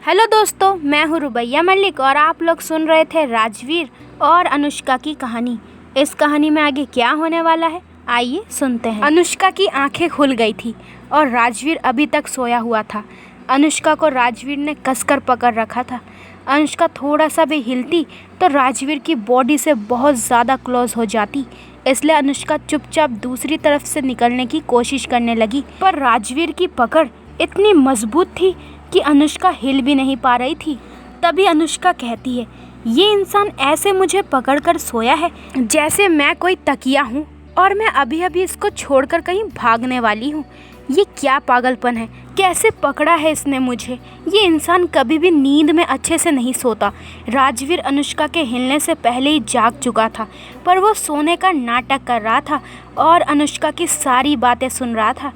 Hello दोस्तों, मैं हूँ रुबैया मलिक और आप लोग सुन रहे थे राजवीर और अनुष्का की कहानी। इस कहानी में आगे क्या होने वाला है, आइए सुनते हैं। अनुष्का की आंखें खुल गई थी और राजवीर अभी तक सोया हुआ था। अनुष्का को राजवीर ने कसकर पकड़ रखा था। अनुष्का थोड़ा सा भी हिलती तो राजवीर की बॉडी से बहुत ज़्यादा क्लोज हो जाती, इसलिए अनुष्का चुपचाप दूसरी तरफ से निकलने की कोशिश करने लगी। पर राजवीर की पकड़ इतनी मजबूत थी कि अनुष्का हिल भी नहीं पा रही थी। तभी अनुष्का कहती है, ये इंसान ऐसे मुझे पकड़कर सोया है जैसे मैं कोई तकिया हूँ और मैं अभी अभी इसको छोड़कर कहीं भागने वाली हूँ। ये क्या पागलपन है, कैसे पकड़ा है इसने मुझे। ये इंसान कभी भी नींद में अच्छे से नहीं सोता। राजवीर अनुष्का के हिलने से पहले ही जाग चुका था, पर वो सोने का नाटक कर रहा था और अनुष्का की सारी बातें सुन रहा था।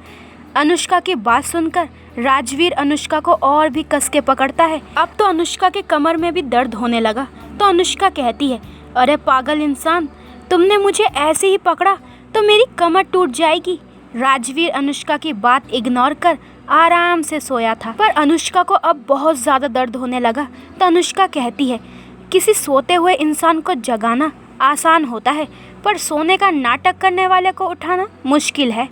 अनुष्का की बात सुनकर राजवीर अनुष्का को और भी कस के पकड़ता है। अब तो अनुष्का के कमर में भी दर्द होने लगा तो अनुष्का कहती है, अरे पागल इंसान, तुमने मुझे ऐसे ही पकड़ा तो मेरी कमर टूट जाएगी। राजवीर अनुष्का की बात इग्नोर कर आराम से सोया था, पर अनुष्का को अब बहुत ज़्यादा दर्द होने लगा तो अनुष्का कहती है, किसी सोते हुए इंसान को जगाना आसान होता है, पर सोने का नाटक करने वाले को उठाना मुश्किल है।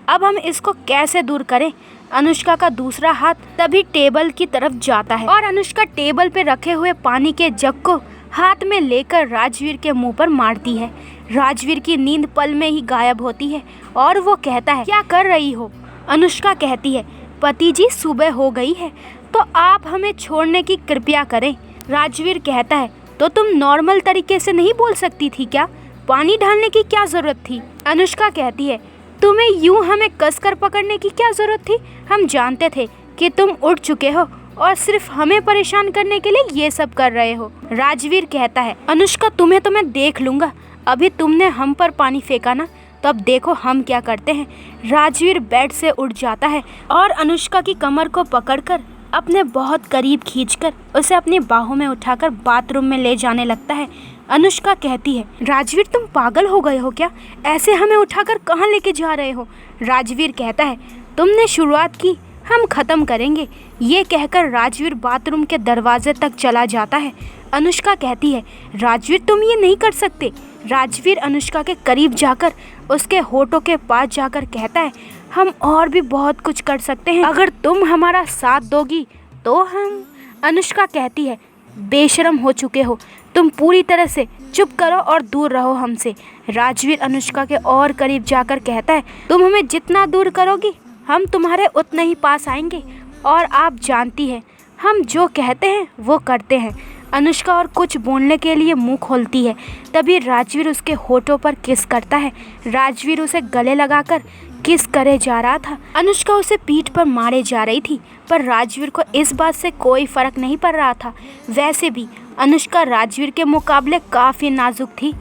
अब हम इसको कैसे दूर करें। अनुष्का का दूसरा हाथ तभी टेबल की तरफ जाता है और अनुष्का टेबल पे रखे हुए पानी के जग को हाथ में लेकर राजवीर के मुंह पर मारती है। राजवीर की नींद पल में ही गायब होती है और वो कहता है, क्या कर रही हो। अनुष्का कहती है, पति जी सुबह हो गई है तो आप हमें छोड़ने की कृपया करें। राजवीर कहता है, तो तुम नॉर्मल तरीके से नहीं बोल सकती थी क्या, पानी डालने की क्या जरूरत थी। अनुष्का कहती है, तुम्हें यूं हमें कसकर पकड़ने की क्या जरूरत थी। हम जानते थे कि तुम उठ चुके हो और सिर्फ हमें परेशान करने के लिए ये सब कर रहे हो। राजवीर कहता है, अनुष्का तुम्हें तो मैं देख लूँगा, अभी तुमने हम पर पानी फेंका ना, तो अब देखो हम क्या करते हैं। राजवीर बेड से उठ जाता है और अनुष्का की कमर को पकड़कर अपने बहुत करीब खींचकर उसे अपनी बाहों में उठाकर बाथरूम में ले जाने लगता है। अनुष्का कहती है, राजवीर तुम पागल हो गए हो क्या, ऐसे हमें उठाकर कहाँ लेके जा रहे हो। राजवीर कहता है, तुमने शुरुआत की, हम ख़त्म करेंगे। ये कहकर राजवीर बाथरूम के दरवाजे तक चला जाता है। अनुष्का कहती है, राजवीर तुम ये नहीं कर सकते। राजवीर अनुष्का के करीब जाकर उसके होठों के पास जाकर कहता है, हम और भी बहुत कुछ कर सकते हैं, अगर तुम हमारा साथ दोगी तो हम। अनुष्का कहती है, बेशरम हो चुके हो, तुम पूरी तरह से चुप करो और दूर रहो हमसे। राजवीर अनुष्का के और करीब जाकर कहता है, तुम हमें जितना दूर करोगी हम तुम्हारे उतने ही पास आएंगे और आप जानती हैं हम जो कहते हैं वो करते हैं। अनुष्का और कुछ बोलने के लिए मुंह खोलती है, तभी राजवीर उसके होठों पर किस करता है। राजवीर उसे गले लगाकर किस करे जा रहा था। अनुष्का उसे पीठ पर मारे जा रही थी, पर राजवीर को इस बात से कोई फर्क नहीं पड़ रहा था। वैसे भी अनुष्का राजवीर के मुकाबले काफ़ी नाजुक थी।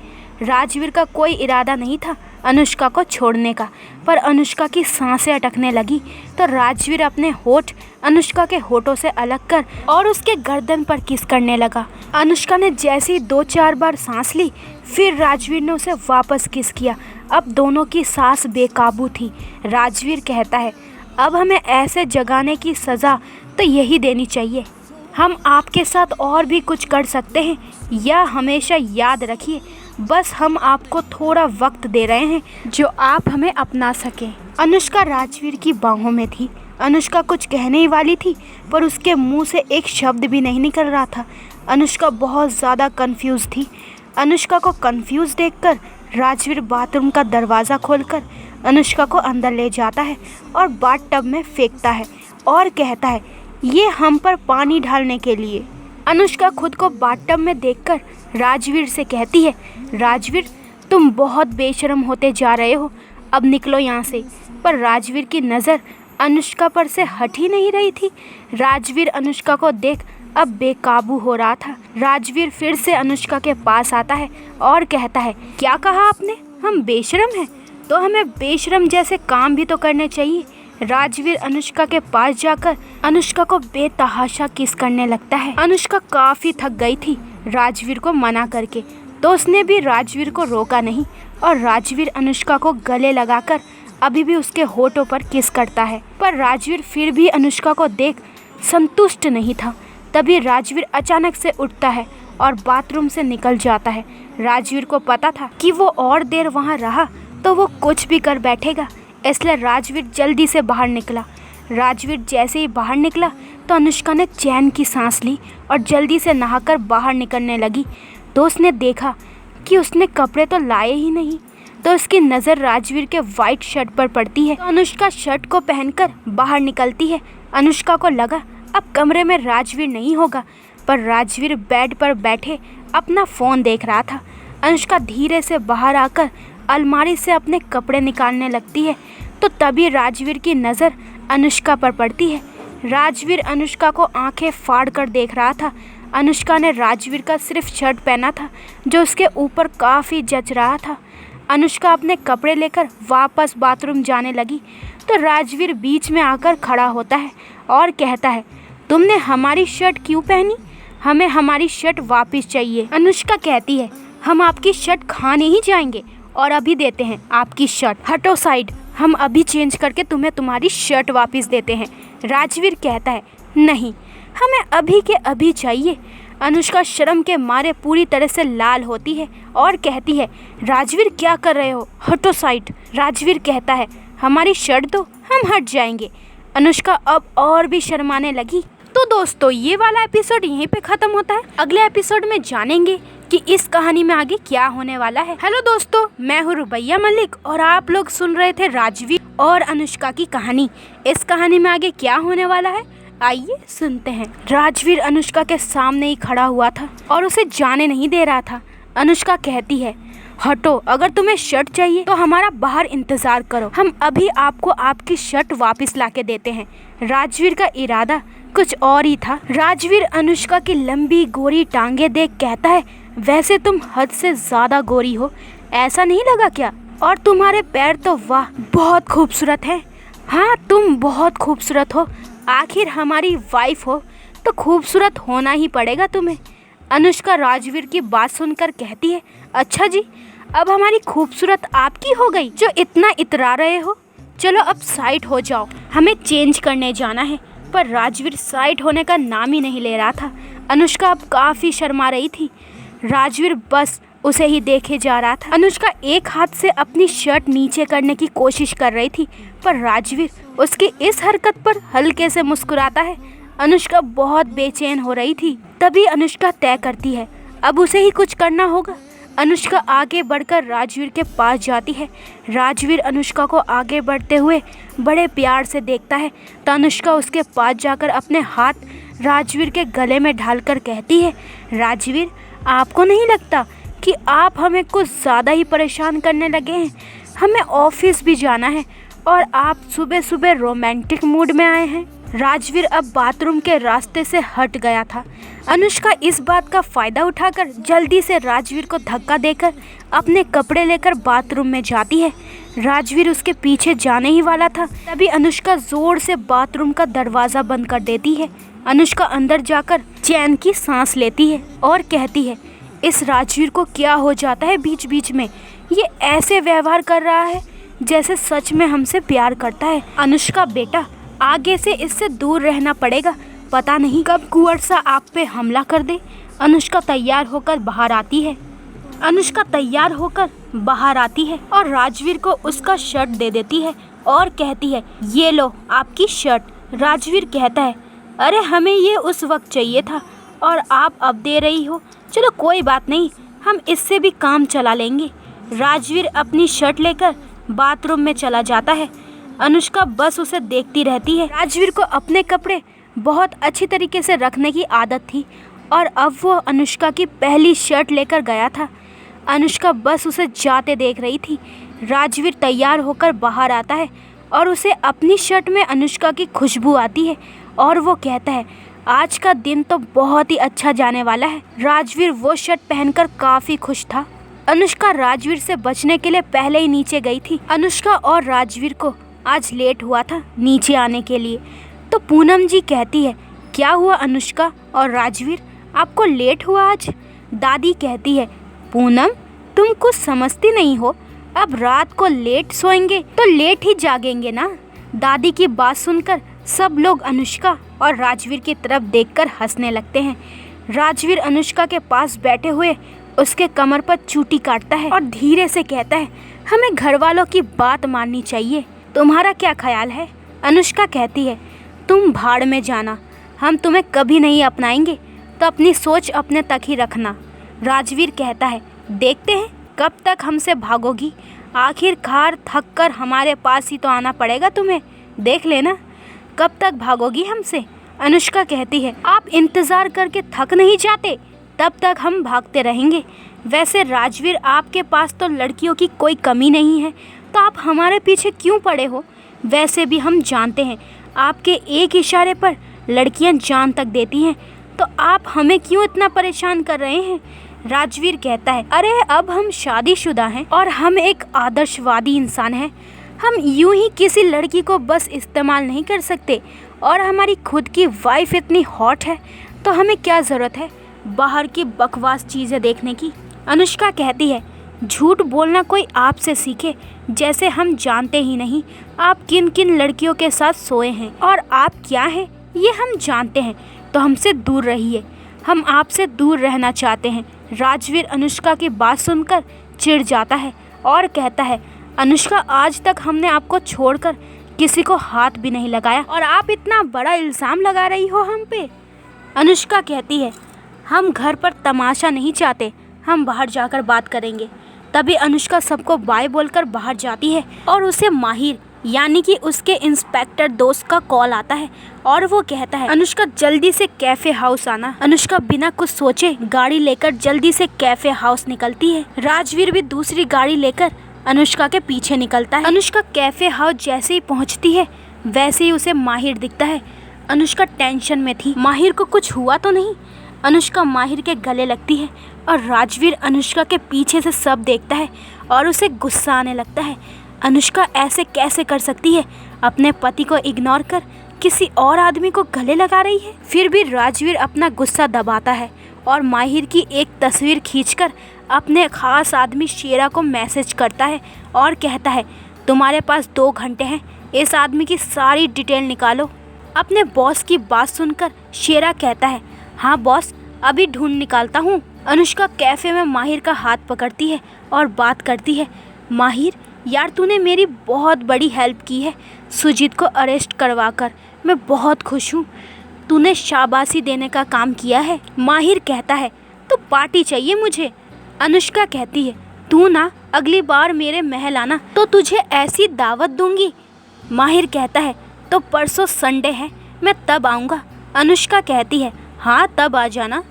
राजवीर का कोई इरादा नहीं था अनुष्का को छोड़ने का, पर अनुष्का की सांसें अटकने लगी तो राजवीर अपने होठ अनुष्का के होठों से अलग कर और उसके गर्दन पर किस करने लगा। अनुष्का ने जैसे ही 2-4 बार सांस ली, फिर राजवीर ने उसे वापस किस किया। अब दोनों की सांस बेकाबू थी। राजवीर कहता है, अब हमें ऐसे जगाने की सज़ा तो यही देनी चाहिए। हम आपके साथ और भी कुछ कर सकते हैं, यह हमेशा याद रखिए। बस हम आपको थोड़ा वक्त दे रहे हैं जो आप हमें अपना सकें। अनुष्का राजवीर की बाहों में थी। अनुष्का कुछ कहने ही वाली थी, पर उसके मुंह से एक शब्द भी नहीं निकल रहा था। अनुष्का बहुत ज़्यादा कंफ्यूज थी। अनुष्का को कंफ्यूज देखकर राजवीर बाथरूम का दरवाज़ा खोलकर अनुष्का को अंदर ले जाता है और बाथटब में फेंकता है और कहता है, ये हम पर पानी ढालने के लिए। अनुष्का खुद को बाथटब में देखकर राजवीर से कहती है, राजवीर तुम बहुत बेशरम होते जा रहे हो, अब निकलो यहाँ से। पर राजवीर की नज़र अनुष्का पर से हट ही नहीं रही थी। राजवीर अनुष्का को देख अब बेकाबू हो रहा था। राजवीर फिर से अनुष्का के पास आता है और कहता है, क्या कहा आपने, हम बेशरम हैं, तो हमें बेशरम जैसे काम भी तो करने चाहिए। राजवीर अनुष्का के पास जाकर अनुष्का को बेतहाशा किस करने लगता है। अनुष्का काफ़ी थक गई थी राजवीर को मना करके, तो उसने भी राजवीर को रोका नहीं और राजवीर अनुष्का को गले लगाकर अभी भी उसके होठों पर किस करता है। पर राजवीर फिर भी अनुष्का को देख संतुष्ट नहीं था। तभी राजवीर अचानक से उठता है और बाथरूम से निकल जाता है। राजवीर को पता था कि वो और देर वहाँ रहा तो वो कुछ भी कर बैठेगा, इसलिए राजवीर जल्दी से बाहर निकला। राजवीर जैसे ही बाहर निकला तो अनुष्का ने चैन की सांस ली और जल्दी से नहाकर बाहर निकलने लगी। तो उसने देखा कि उसने कपड़े तो लाए ही नहीं, तो उसकी नज़र राजवीर के वाइट शर्ट पर पड़ती है। तो अनुष्का शर्ट को पहनकर बाहर निकलती है। अनुष्का को लगा अब कमरे में राजवीर नहीं होगा, पर राजवीर बेड पर बैठे अपना फ़ोन देख रहा था। अनुष्का धीरे से बाहर आकर अलमारी से अपने कपड़े निकालने लगती है, तो तभी राजवीर की नज़र अनुष्का पर पड़ती है। राजवीर अनुष्का को आंखें फाड़ कर देख रहा था। अनुष्का ने राजवीर का सिर्फ शर्ट पहना था जो उसके ऊपर काफ़ी जच रहा था। अनुष्का अपने कपड़े लेकर वापस बाथरूम जाने लगी तो राजवीर बीच में आकर खड़ा होता है और कहता है, तुमने हमारी शर्ट क्यों पहनी? हमें हमारी शर्ट वापस चाहिए। अनुष्का कहती है, हम आपकी शर्ट खाने ही जाएंगे और अभी देते हैं आपकी शर्ट। हटो साइड, हम अभी चेंज करके तुम्हें तुम्हारी शर्ट वापस देते हैं। राजवीर कहता है, नहीं, हमें अभी के अभी चाहिए। अनुष्का शर्म के मारे पूरी तरह से लाल होती है और कहती है, राजवीर क्या कर रहे हो? हटो साइड। राजवीर कहता है, हमारी शर्ट दो, हम हट जाएंगे। अनुष्का अब और भी शर्माने लगी। तो दोस्तों, ये वाला एपिसोड यहीं पे ख़त्म होता है। अगले एपिसोड में जानेंगे कि इस कहानी में आगे क्या होने वाला है। हेलो दोस्तों, मैं हूँ रुबैया मलिक और आप लोग सुन रहे थे राजवीर और अनुष्का की कहानी। इस कहानी में आगे क्या होने वाला है, आइए सुनते हैं। राजवीर अनुष्का के सामने ही खड़ा हुआ था और उसे जाने नहीं दे रहा था। अनुष्का कहती है, हटो, अगर तुम्हें शर्ट चाहिए तो हमारा बाहर इंतजार करो, हम अभी आपको आपकी शर्ट वापस लाके देते हैं। राजवीर का इरादा कुछ और ही था। राजवीर अनुष्का की लंबी गोरी टांगे देख कहता है, वैसे तुम हद से ज्यादा गोरी हो, ऐसा नहीं लगा क्या? और तुम्हारे पैर तो वाह, बहुत खूबसूरत हैं। हाँ, तुम बहुत खूबसूरत हो, आखिर हमारी वाइफ हो तो खूबसूरत होना ही पड़ेगा तुम्हें। अनुष्का राजवीर की बात सुनकर कहती है, अच्छा जी, अब हमारी खूबसूरत आपकी हो गई जो इतना इतरा रहे हो? चलो अब साइड हो जाओ, हमें चेंज करने जाना है। पर राजवीर साइड होने का नाम ही नहीं ले रहा था। अनुष्का अब काफ़ी शर्मा रही थी। राजवीर बस उसे ही देखे जा रहा था। अनुष्का एक हाथ से अपनी शर्ट नीचे करने की कोशिश कर रही थी, पर राजवीर उसकी इस हरकत पर हल्के से मुस्कुराता है। अनुष्का बहुत बेचैन हो रही थी। तभी अनुष्का तय करती है, अब उसे ही कुछ करना होगा। अनुष्का आगे बढ़कर राजवीर के पास जाती है। राजवीर अनुष्का को आगे बढ़ते हुए बड़े प्यार से देखता है, तो अनुष्का उसके पास जाकर अपने हाथ राजवीर के गले में डालकर कहती है, राजवीर, आपको नहीं लगता कि आप हमें कुछ ज़्यादा ही परेशान करने लगे हैं? हमें ऑफिस भी जाना है और आप सुबह सुबह रोमांटिक मूड में आए हैं। राजवीर अब बाथरूम के रास्ते से हट गया था। अनुष्का इस बात का फ़ायदा उठाकर जल्दी से राजवीर को धक्का देकर अपने कपड़े लेकर बाथरूम में जाती है। राजवीर उसके पीछे जाने ही वाला था, तभी अनुष्का ज़ोर से बाथरूम का दरवाज़ा बंद कर देती है। अनुष्का अंदर जाकर चैन की सांस लेती है और कहती है, इस राजवीर को क्या हो जाता है बीच बीच में? ये ऐसे व्यवहार कर रहा है जैसे सच में हमसे प्यार करता है। अनुष्का बेटा, आगे से इससे दूर रहना पड़ेगा, पता नहीं कब कुंवरसा आप पे हमला कर दे। अनुष्का तैयार होकर बाहर आती है और राजवीर को उसका शर्ट दे देती है और कहती है, ये लो आपकी शर्ट। राजवीर कहता है, अरे हमें ये उस वक्त चाहिए था और आप अब दे रही हो, चलो कोई बात नहीं, हम इससे भी काम चला लेंगे। राजवीर अपनी शर्ट लेकर बाथरूम में चला जाता है। अनुष्का बस उसे देखती रहती है। राजवीर को अपने कपड़े बहुत अच्छी तरीके से रखने की आदत थी और अब वो अनुष्का की पहली शर्ट लेकर गया था। अनुष्का बस उसे जाते देख रही थी। राजवीर तैयार होकर बाहर आता है और उसे अपनी शर्ट में अनुष्का की खुशबू आती है और वो कहता है, आज का दिन तो बहुत ही अच्छा जाने वाला है। राजवीर वो शर्ट पहनकर काफ़ी खुश था। अनुष्का राजवीर से बचने के लिए पहले ही नीचे गई थी। अनुष्का और राजवीर को आज लेट हुआ था नीचे आने के लिए, तो पूनम जी कहती है, क्या हुआ अनुष्का और राजवीर, आपको लेट हुआ आज? दादी कहती है, पूनम तुम कुछ समझती नहीं हो, अब रात को लेट सोएंगे तो लेट ही जागेंगे ना। दादी की बात सुनकर सब लोग अनुष्का और राजवीर की तरफ देखकर हंसने लगते हैं। राजवीर अनुष्का के पास बैठे हुए उसके कमर पर चूटी काटता है और धीरे से कहता है, हमें घर वालों की बात माननी चाहिए, तुम्हारा क्या ख्याल है? अनुष्का कहती है, तुम भाड़ में जाना, हम तुम्हें कभी नहीं अपनाएंगे, तो अपनी सोच अपने तक ही रखना। राजवीर कहता है, देखते हैं कब तक हमसे भागोगी, आखिरकार थक कर हमारे पास ही तो आना पड़ेगा तुम्हें, देख लेना कब तक भागोगी हमसे। अनुष्का कहती है, आप इंतज़ार करके थक नहीं जाते, तब तक हम भागते रहेंगे। वैसे राजवीर, आपके पास तो लड़कियों की कोई कमी नहीं है, तो आप हमारे पीछे क्यों पड़े हो? वैसे भी हम जानते हैं आपके एक इशारे पर लड़कियां जान तक देती हैं, तो आप हमें क्यों इतना परेशान कर रहे हैं? राजवीर कहता है, अरे अब हम शादीशुदा हैं और हम एक आदर्शवादी इंसान हैं, हम यूं ही किसी लड़की को बस इस्तेमाल नहीं कर सकते, और हमारी खुद की वाइफ इतनी हॉट है तो हमें क्या ज़रूरत है बाहर की बकवास चीज़ें देखने की। अनुष्का कहती है, झूठ बोलना कोई आपसे सीखे, जैसे हम जानते ही नहीं आप किन किन लड़कियों के साथ सोए हैं और आप क्या हैं ये हम जानते हैं, तो हमसे दूर रहिए, हम आपसे दूर रहना चाहते हैं। राजवीर अनुष्का की बात सुनकर चिढ़ जाता है और कहता है, अनुष्का, आज तक हमने आपको छोड़कर किसी को हाथ भी नहीं लगाया और आप इतना बड़ा इल्ज़ाम लगा रही हो हम पे। अनुष्का कहती है, हम घर पर तमाशा नहीं चाहते, हम बाहर जाकर बात करेंगे। तभी अनुष्का सबको बाय बोलकर बाहर जाती है और उसे माहिर यानी कि उसके इंस्पेक्टर दोस्त का कॉल आता है और वो कहता है, अनुष्का जल्दी से कैफे हाउस आना। अनुष्का बिना कुछ सोचे गाड़ी लेकर जल्दी से कैफे हाउस निकलती है। राजवीर भी दूसरी गाड़ी लेकर अनुष्का के पीछे निकलता है। अनुष्का कैफे हाउस जैसे ही पहुंचती है वैसे ही उसे माहिर दिखता है। अनुष्का टेंशन में थी, माहिर को कुछ हुआ तो नहीं। अनुष्का माहिर के गले लगती है और राजवीर अनुष्का के पीछे से सब देखता है और उसे गुस्सा आने लगता है। अनुष्का ऐसे कैसे कर सकती है, अपने पति को इग्नोर कर किसी और आदमी को गले लगा रही है। फिर भी राजवीर अपना गुस्सा दबाता है और माहिर की एक तस्वीर खींचकर अपने खास आदमी शेरा को मैसेज करता है और कहता है, तुम्हारे पास 2 घंटे हैं, इस आदमी की सारी डिटेल निकालो। अपने बॉस की बात सुनकर शेरा कहता है, हाँ बॉस, अभी ढूंढ निकालता हूँ। अनुष्का कैफ़े में माहिर का हाथ पकड़ती है और बात करती है, माहिर यार, तूने मेरी बहुत बड़ी हेल्प की है सुजीत को अरेस्ट करवाकर, मैं बहुत खुश हूँ, तूने शाबाशी देने का काम किया है। माहिर कहता है, तो पार्टी चाहिए मुझे। अनुष्का कहती है, तू ना अगली बार मेरे महल आना तो तुझे ऐसी दावत दूंगी। माहिर कहता है, तो परसों संडे है, मैं तब आऊँगा। अनुष्का कहती है, हाँ तब आ जाना।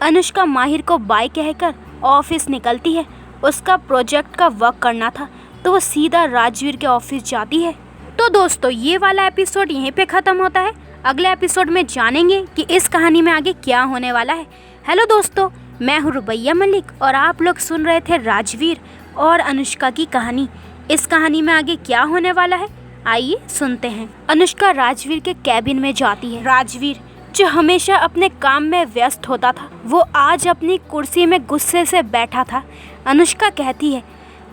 अनुष्का माहिर को बाय कहकर ऑफिस निकलती है। उसका प्रोजेक्ट का वर्क करना था तो वो सीधा राजवीर के ऑफिस जाती है। तो दोस्तों, ये वाला एपिसोड यहीं पे ख़त्म होता है। अगले एपिसोड में जानेंगे कि इस कहानी में आगे क्या होने वाला है। हेलो दोस्तों, मैं हूँ रुबैया मलिक और आप लोग सुन रहे थे राजवीर और अनुष्का की कहानी। इस कहानी में आगे क्या होने वाला है, आइए सुनते हैं। अनुष्का राजवीर के कैबिन में जाती है। राजवीर जो हमेशा अपने काम में व्यस्त होता था, वो आज अपनी कुर्सी में गुस्से से बैठा था। अनुष्का कहती है,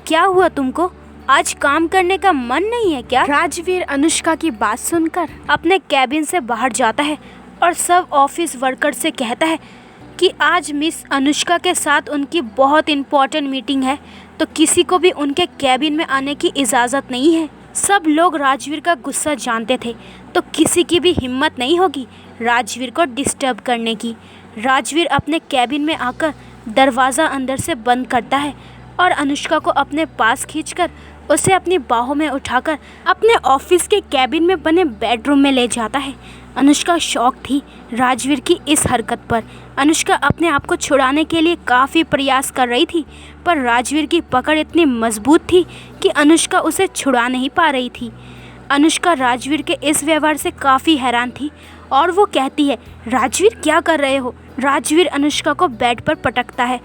क्या हुआ तुमको, आज काम करने का मन नहीं है क्या? राजवीर अनुष्का की बात सुनकर अपने कैबिन से बाहर जाता है और सब ऑफिस वर्कर से कहता है कि आज मिस अनुष्का के साथ उनकी बहुत इम्पोर्टेंट मीटिंग है, तो किसी को भी उनके कैबिन में आने की इजाज़त नहीं है। सब लोग राजवीर का गुस्सा जानते थे, तो किसी की भी हिम्मत नहीं होगी राजवीर को डिस्टर्ब करने की। राजवीर अपने कैबिन में आकर दरवाज़ा अंदर से बंद करता है और अनुष्का को अपने पास खींचकर उसे अपनी बाहों में उठाकर अपने ऑफिस के कैबिन में बने बेडरूम में ले जाता है। अनुष्का शॉक थी राजवीर की इस हरकत पर। अनुष्का अपने आप को छुड़ाने के लिए काफ़ी प्रयास कर रही थी, पर राजवीर की पकड़ इतनी मजबूत थी कि अनुष्का उसे छुड़ा नहीं पा रही थी। अनुष्का राजवीर के इस व्यवहार से काफ़ी हैरान थी और वो कहती है, राजवीर क्या कर रहे हो? राजवीर अनुष्का को बेड पर पटकता है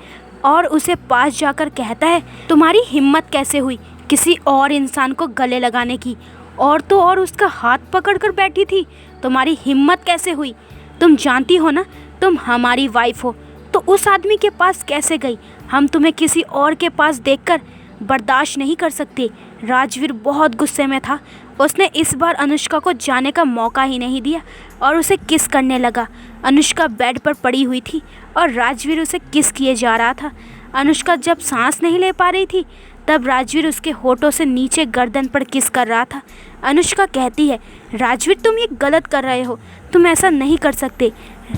और उसे पास जाकर कहता है, तुम्हारी हिम्मत कैसे हुई किसी और इंसान को गले लगाने की? और तो और उसका हाथ पकड़कर बैठी थी, तुम्हारी हिम्मत कैसे हुई? तुम जानती हो ना तुम हमारी वाइफ हो, तो उस आदमी के पास कैसे गई? हम तुम्हें किसी और के पास देखकर बर्दाश्त नहीं कर सकते। राजवीर बहुत गुस्से में था उसने इस बार अनुष्का को जाने का मौका ही नहीं दिया और उसे किस करने लगा। अनुष्का बेड पर पड़ी हुई थी और राजवीर उसे किस किए जा रहा था। अनुष्का जब सांस नहीं ले पा रही थी तब राजवीर उसके होठों से नीचे गर्दन पर किस कर रहा था। अनुष्का कहती है, राजवीर तुम ये गलत कर रहे हो, तुम ऐसा नहीं कर सकते।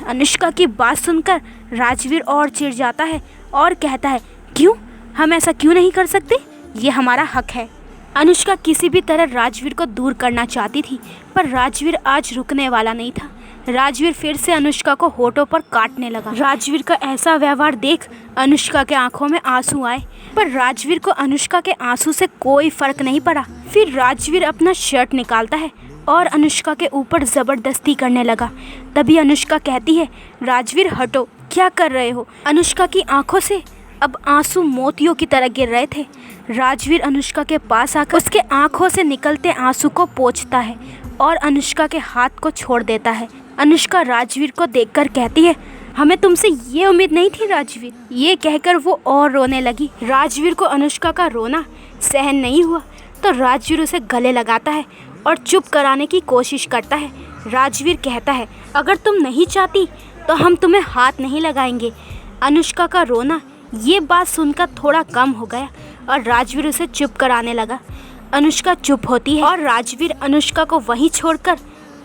अनुष्का की बात सुनकर राजवीर और चिढ़ जाता है और कहता है, क्यों, हम ऐसा क्यों नहीं कर सकते, ये हमारा हक है। अनुष्का किसी भी तरह राजवीर को दूर करना चाहती थी पर राजवीर आज रुकने वाला नहीं था। राजवीर फिर से अनुष्का को होठों पर काटने लगा। राजवीर का ऐसा व्यवहार देख अनुष्का के आंखों में आंसू आए पर राजवीर को अनुष्का के आंसू से कोई फर्क नहीं पड़ा। फिर राजवीर अपना शर्ट निकालता है और अनुष्का के ऊपर ज़बरदस्ती करने लगा। तभी अनुष्का कहती है, राजवीर हटो, क्या कर रहे हो। अनुष्का की आंखों से अब आंसू मोतियों की तरह गिर रहे थे। राजवीर अनुष्का के पास आकर उसके आंखों से निकलते आंसू को पोंछता है और अनुष्का के हाथ को छोड़ देता है। अनुष्का राजवीर को देखकर कहती है, हमें तुमसे ये उम्मीद नहीं थी राजवीर। ये कहकर वो और रोने लगी। राजवीर को अनुष्का का रोना सहन नहीं हुआ तो राजवीर उसे गले लगाता है और चुप कराने की कोशिश करता है। राजवीर कहता है, अगर तुम नहीं चाहती तो हम तुम्हें हाथ नहीं लगाएंगे। अनुष्का का रोना ये बात सुनकर थोड़ा कम हो गया और राजवीर उसे चुप कराने लगा। अनुष्का चुप होती है और राजवीर अनुष्का को वहीं छोड़कर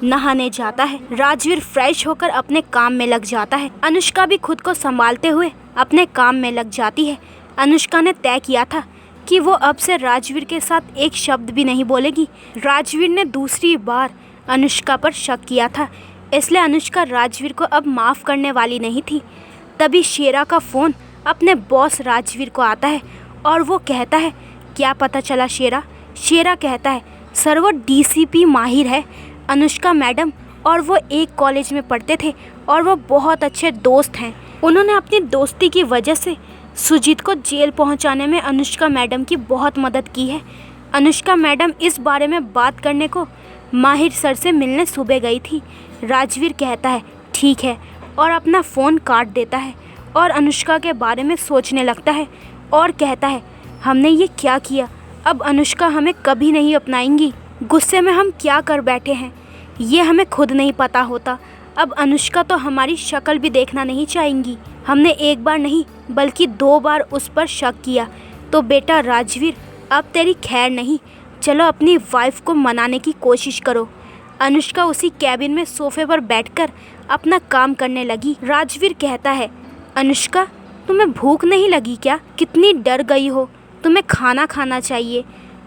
नहाने जाता है। राजवीर फ्रेश होकर अपने काम में लग जाता है। अनुष्का भी खुद को संभालते हुए अपने काम में लग जाती है। अनुष्का ने तय किया था कि वो अब से राजवीर के साथ एक शब्द भी नहीं बोलेगी। राजवीर ने दूसरी बार अनुष्का पर शक किया था, इसलिए अनुष्का राजवीर को अब माफ़ करने वाली नहीं थी। तभी शेरा का फ़ोन अपने बॉस राजवीर को आता है और वो कहता है, क्या पता चला शेरा। शेरा कहता है, सर वो डीसीपी माहिर है, अनुष्का मैडम और वो एक कॉलेज में पढ़ते थे और वो बहुत अच्छे दोस्त हैं। उन्होंने अपनी दोस्ती की वजह से सुजीत को जेल पहुंचाने में अनुष्का मैडम की बहुत मदद की है। अनुष्का मैडम इस बारे में बात करने को माहिर सर से मिलने सुबह गई थी। राजवीर कहता है, ठीक है, और अपना फ़ोन काट देता है और अनुष्का के बारे में सोचने लगता है और कहता है, हमने ये क्या किया, अब अनुष्का हमें कभी नहीं अपनाएंगी। गुस्से में हम क्या कर बैठे हैं ये हमें खुद नहीं पता होता। अब अनुष्का तो हमारी शक्ल भी देखना नहीं चाहेंगी। हमने एक बार नहीं बल्कि 2 बार उस पर शक किया। तो बेटा राजवीर, अब तेरी खैर नहीं, चलो अपनी वाइफ को मनाने की कोशिश करो। अनुष्का उसी कैबिन में सोफे पर बैठकर अपना काम करने लगी। राजवीर कहता है, अनुष्का तुम्हें भूख नहीं लगी क्या, कितनी डर गई हो, तुम्हें खाना खाना चाहिए।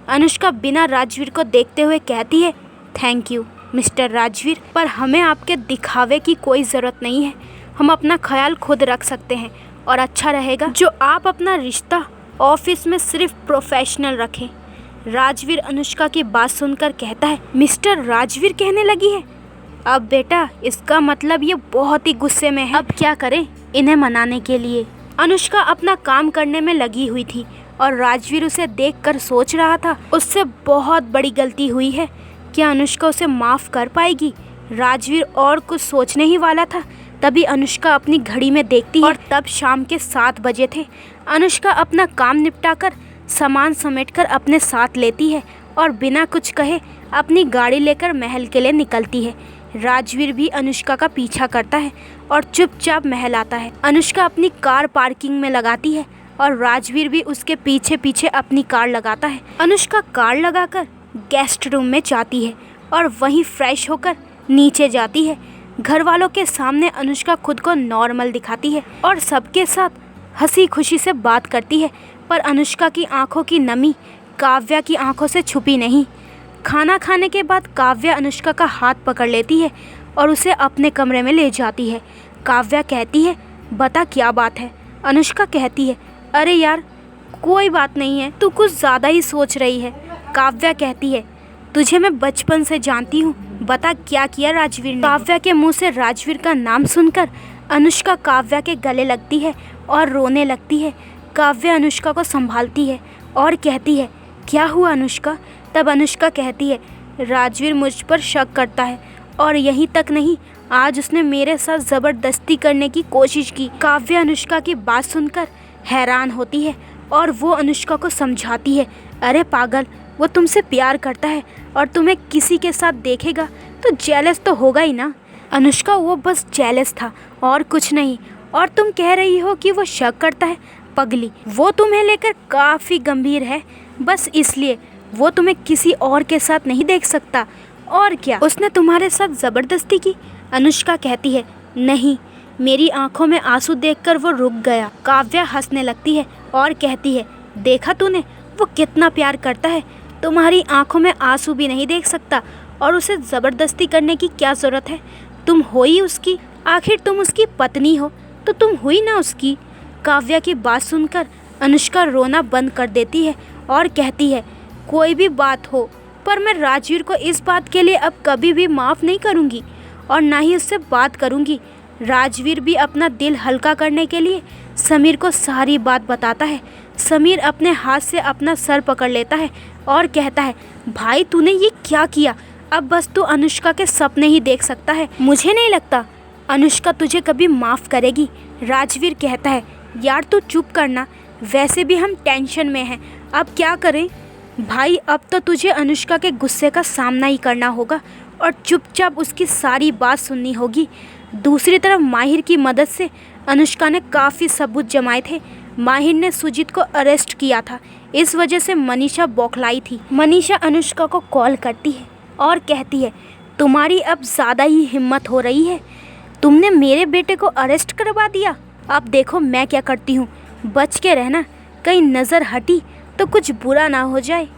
अनुष्का बिना राजवीर को देखते हुए कहती है, थैंक यू मिस्टर राजवीर, पर हमें आपके दिखावे की कोई ज़रूरत नहीं है। हम अपना ख्याल खुद रख सकते हैं और अच्छा रहेगा जो आप अपना रिश्ता ऑफिस में सिर्फ प्रोफेशनल रखें। राजवीर अनुष्का की बात सुनकर कहता है, मिस्टर राजवीर कहने लगी है। अब बेटा इसका मतलब ये बहुत ही गुस्से में है। अब क्या करें इन्हें मनाने के लिए। अनुष्का अपना काम करने में लगी हुई थी और राजवीर उसे देखकर सोच रहा था, उससे बहुत बड़ी गलती हुई है, क्या अनुष्का उसे माफ़ कर पाएगी। राजवीर और कुछ सोचने ही वाला था तभी अनुष्का अपनी घड़ी में देखती है और तब शाम के 7 बजे थे। अनुष्का अपना काम निपटाकर सामान समेटकर अपने साथ लेती है और बिना कुछ कहे अपनी गाड़ी लेकर महल के लिए निकलती है। राजवीर भी अनुष्का का पीछा करता है और चुपचाप महल आता है। अनुष्का अपनी कार पार्किंग में लगाती है और राजवीर भी उसके पीछे पीछे अपनी कार लगाता है। अनुष्का कार लगाकर गेस्ट रूम में जाती है और वहीं फ्रेश होकर नीचे जाती है। घर वालों के सामने अनुष्का खुद को नॉर्मल दिखाती है और सबके साथ हंसी खुशी से बात करती है, पर अनुष्का की आंखों की नमी काव्या की आंखों से छुपी नहीं। खाना खाने के बाद काव्या अनुष्का का हाथ पकड़ लेती है और उसे अपने कमरे में ले जाती है। काव्या कहती है, बता क्या बात है। अनुष्का कहती है, अरे यार कोई बात नहीं है, तू कुछ ज़्यादा ही सोच रही है। काव्या कहती है, तुझे मैं बचपन से जानती हूँ, बता क्या किया राजवीर ने। काव्या के मुंह से राजवीर का नाम सुनकर अनुष्का काव्या के गले लगती है और रोने लगती है। काव्या अनुष्का को संभालती है और कहती है, क्या हुआ अनुष्का। तब अनुष्का कहती है, राजवीर मुझ पर शक करता है और यहीं तक नहीं, आज उसने मेरे साथ ज़बरदस्ती करने की कोशिश की। काव्या अनुष्का की बात सुनकर हैरान होती है और वो अनुष्का को समझाती है, अरे पागल, वो तुमसे प्यार करता है और तुम्हें किसी के साथ देखेगा तो जेलस तो होगा ही ना। अनुष्का वो बस जेलस था और कुछ नहीं। और तुम कह रही हो कि वो शक करता है? पगली, वो तुम्हें लेकर काफ़ी गंभीर है, बस इसलिए वो तुम्हें किसी और के साथ नहीं देख सकता। और क्या उसने तुम्हारे साथ ज़बरदस्ती की? अनुष्का कहती है नहीं। मेरी आंखों में आंसू देखकर वो रुक गया। काव्या हंसने लगती है और कहती है देखा तूने, वो कितना प्यार करता है, तुम्हारी आंखों में आंसू भी नहीं देख सकता और उसे ज़बरदस्ती करने की क्या ज़रूरत है? तुम हो ही उसकी, आखिर तुम उसकी पत्नी हो तो तुम हुई ना उसकी। काव्या की बात सुनकर अनुष्का रोना बंद कर देती है और कहती है कोई भी बात हो, पर मैं राजवीर को इस बात के लिए अब कभी भी माफ़ नहीं करूँगी और ना ही उससे बात करूँगी। राजवीर भी अपना दिल हल्का करने के लिए समीर को सारी बात बताता है। समीर अपने हाथ से अपना सर पकड़ लेता है और कहता है भाई तूने ये क्या किया? अब बस तू अनुष्का के सपने ही देख सकता है। मुझे नहीं लगता अनुष्का तुझे कभी माफ़ करेगी। राजवीर कहता है यार तू चुप करना, वैसे भी हम टेंशन में हैं, अब क्या करें? भाई अब तो तुझे अनुष्का के गुस्से का सामना ही करना होगा और चुपचाप उसकी सारी बात सुननी होगी। दूसरी तरफ माहिर की मदद से अनुष्का ने काफ़ी सबूत जमाए थे। माहिर ने सुजीत को अरेस्ट किया था, इस वजह से मनीषा बौखलाई थी। मनीषा अनुष्का को कॉल करती है और कहती है तुम्हारी अब ज़्यादा ही हिम्मत हो रही है, तुमने मेरे बेटे को अरेस्ट करवा दिया। अब देखो मैं क्या करती हूँ, बच के रहना, कहीं नज़र हटी तो कुछ बुरा ना हो जाए।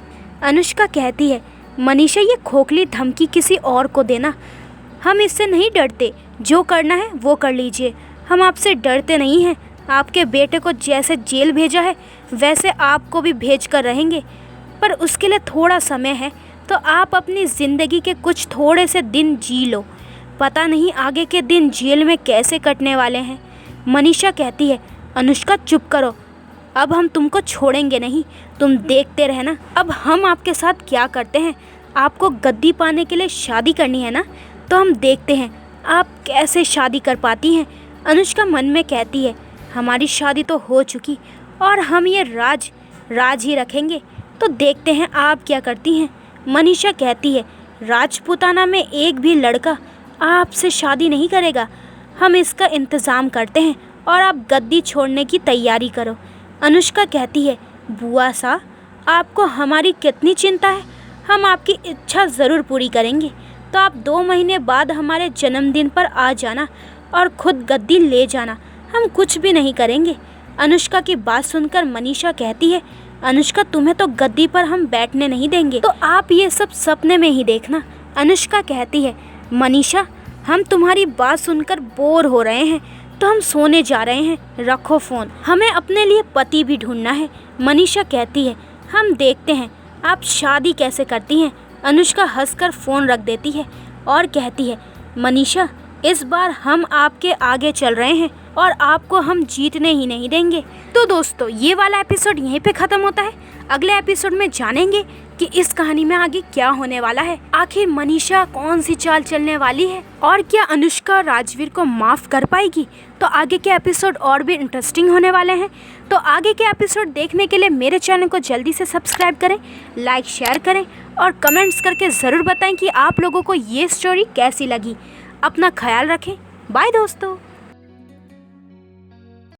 अनुष्का कहती है मनीषा ये खोखली धमकी किसी और को देना, हम इससे नहीं डरते, जो करना है वो कर लीजिए, हम आपसे डरते नहीं हैं। आपके बेटे को जैसे जेल भेजा है वैसे आपको भी भेज कर रहेंगे, पर उसके लिए थोड़ा समय है, तो आप अपनी ज़िंदगी के कुछ थोड़े से दिन जी लो, पता नहीं आगे के दिन जेल में कैसे कटने वाले हैं। मनीषा कहती है अनुष्का चुप करो, अब हम तुमको छोड़ेंगे नहीं, तुम देखते रहना अब हम आपके साथ क्या करते हैं। आपको गद्दी पाने के लिए शादी करनी है ना, तो हम देखते हैं आप कैसे शादी कर पाती हैं। अनुष्का मन में कहती है हमारी शादी तो हो चुकी और हम ये राज ही रखेंगे, तो देखते हैं आप क्या करती हैं। मनीषा कहती है राजपूताना में एक भी लड़का आपसे शादी नहीं करेगा, हम इसका इंतज़ाम करते हैं और आप गद्दी छोड़ने की तैयारी करो। अनुष्का कहती है बुआ सा, आपको हमारी कितनी चिंता है, हम आपकी इच्छा ज़रूर पूरी करेंगे, तो आप 2 महीने बाद हमारे जन्मदिन पर आ जाना और ख़ुद गद्दी ले जाना, हम कुछ भी नहीं करेंगे। अनुष्का की बात सुनकर मनीषा कहती है अनुष्का तुम्हें तो गद्दी पर हम बैठने नहीं देंगे, तो आप ये सब सपने में ही देखना। अनुष्का कहती है मनीषा हम तुम्हारी बात सुनकर बोर हो रहे हैं, तो हम सोने जा रहे हैं, रखो फ़ोन, हमें अपने लिए पति भी ढूंढना है। मनीषा कहती है हम देखते हैं आप शादी कैसे करती हैं। अनुष्का हंसकर फ़ोन रख देती है और कहती है मनीषा इस बार हम आपके आगे चल रहे हैं और आपको हम जीतने ही नहीं देंगे। तो दोस्तों ये वाला एपिसोड यहीं पे ख़त्म होता है। अगले एपिसोड में जानेंगे कि इस कहानी में आगे क्या होने वाला है, आखिर मनीषा कौन सी चाल चलने वाली है और क्या अनुष्का राजवीर को माफ़ कर पाएगी। तो आगे के एपिसोड और भी इंटरेस्टिंग होने वाले हैं। तो आगे के एपिसोड देखने के लिए मेरे चैनल को जल्दी से सब्सक्राइब करें, लाइक शेयर करें और कमेंट्स करके ज़रूर बताएं कि आप लोगों को ये स्टोरी कैसी लगी। अपना ख्याल रखें, बाय दोस्तों।